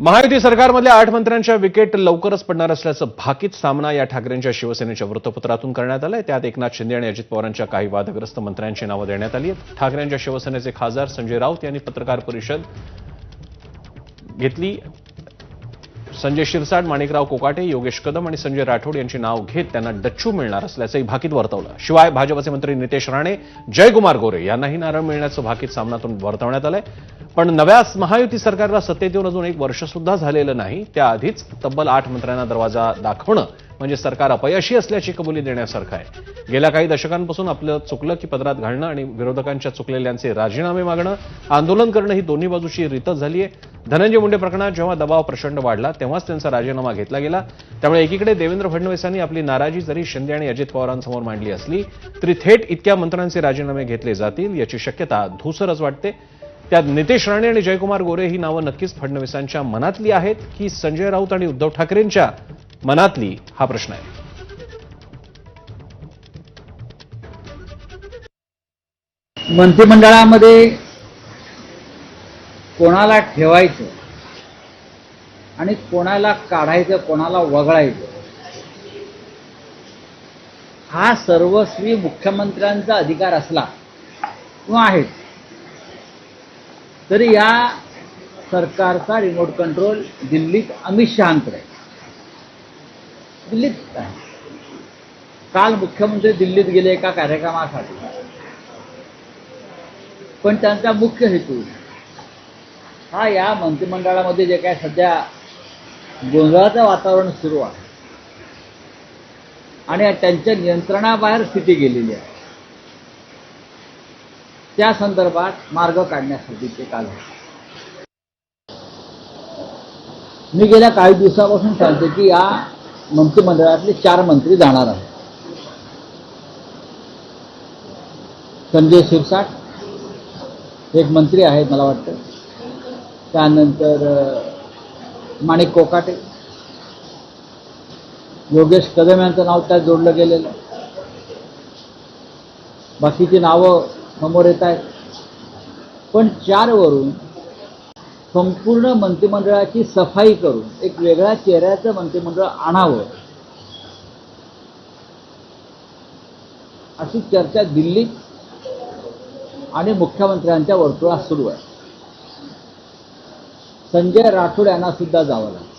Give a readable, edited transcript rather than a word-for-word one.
महायुती सरकारमधल्या 8 मंत्र्यांच्या विकेट लवकरच पडणार असल्याचं भाकीत सामना या ठाकरेंच्या शिवसेनेच्या वृत्तपत्रातून करण्यात आलंय। त्यात एकनाथ शिंदे आणि अजित पवारांच्या काही वादग्रस्त मंत्र्यांची नावं देण्यात आली आहेत। ठाकरेंच्या शिवसेनेचे खासदार संजय राऊत यांनी पत्रकार परिषद घेतली। संजय शिरसाट, माणिकराव कोकाटे, योगेश कदम आणि संजय राठोड यांची नाव घेत त्यांना डच्चू मिळणार असल्याचंही भाकीत वर्तवलं। शिवाय भाजपचे मंत्री नितेश राणे, जयकुमार गोरे यांनाही नारळ मिळण्याचं भाकीत सामनातून वर्तवण्यात आलंय। पण नव्या महायुती सरकारला सत्तेत येऊन अजून 1 वर्ष सुद्धा झालेलं नाही, त्याआधीच तब्बल 8 मंत्र्यांना दरवाजा दाखवणं म्हणजे सरकार अपयशी असल्याची कबुली देण्यासारखं आहे। गेल्या काही दशकांपासून आपलं चुकलं की पदरात घालणं आणि विरोधकांच्या चुकलेल्यांचे राजीनामे मागणं, आंदोलन करणं ही दोन्ही बाजूची रीतच झाली आहे। धनंजय मुंडे प्रकरणात जेव्हा दबाव प्रचंड वाढला तेव्हाच त्यांचा राजीनामा घेतला गेला। त्यामुळे एकीकडे देवेंद्र फडणवीसांनी आपली नाराजी जरी शिंदे आणि अजित पवारांसमोर मांडली असली तरी थेट इतक्या मंत्र्यांचे राजीनामे घेतले जातील याची शक्यता धूसरच वाटते। त्यात नितेश राणे आणि जयकुमार गोरे ही नावं नक्कीच फडणवीसांच्या मनातली आहेत की संजय राऊत आणि उद्धव ठाकरेंच्या मनातली, हा प्रश्न आहे। मंत्रिमंडळामध्ये कोणाला ठेवायचं आणि कोणाला काढायचं, कोणाला वगळायचं, हा सर्वस्वी मुख्यमंत्र्यांचा अधिकार असला किंवा आहे, तरी या सरकारचा रिमोट कंट्रोल दिल्लीत अमित शहांकडे आहे। दिल्लीत आहे। काल मुख्यमंत्री दिल्लीत गेले एका कार्यक्रमासाठी, पण त्यांचा मुख्य हेतू हा या मंत्रिमंडळामध्ये जे काय सध्या गोंधळाचं वातावरण सुरू आहे आणि त्यांच्या नियंत्रणाबाहेर स्थिती गेलेली आहे, त्या संदर्भात मार्ग काढण्यासाठी ते काल मी गेल्या काही दिवसापासून सांगते की या मंत्रिमंडळातले 4 मंत्री जाणार आहेत। संजय शिरसाट एक मंत्री आहेत मला वाटतं, त्यानंतर माणिक कोकाटे, योगेश कदम यांचं नाव त्यात जोडलं गेलेलं आहे। बाकीची नावं समोर येत आहेत, पण 4 वरून संपूर्ण मंत्रिमंडळाची सफाई करून एक वेगळ्या चेहऱ्याचं मंत्रिमंडळ आणावं अशी चर्चा दिल्लीत आणि मुख्यमंत्र्यांच्या वर्तुळात सुरू आहे। संजय राठोड यांना सुद्धा जावं लागतं।